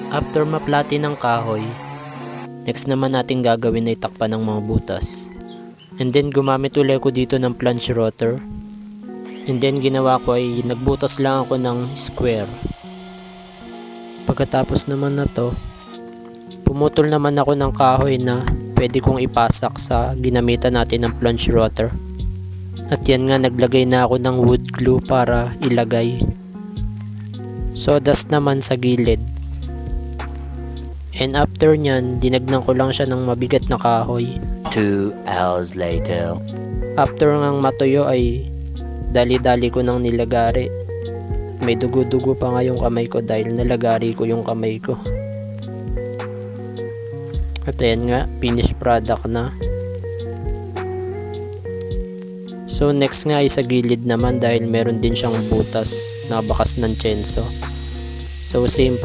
After maplati ng kahoy, next naman natin gagawin ay takpan ng mga butas. And then gumamit ulit ako dito ng plunge rotor. And then ginawa ko ay nagbutas lang ako ng square. Pagkatapos naman na to, pumutol naman ako ng kahoy na pwede kong ipasak sa ginamitan natin ng plunge rotor. At yan nga, naglagay na ako ng wood glue para ilagay. Sawdust naman sa gilid. And after nyan, dinagnan ko lang siya ng mabigat na kahoy. 2 hours later. After ngang matuyo ay dali-dali ko nang nilagari. May dugo-dugo pa nga yung kamay ko dahil nalagari ko yung kamay ko. At ayan nga, finished product na. So next nga ay sa gilid naman dahil meron din siyang butas na bakas ng tsenso. So same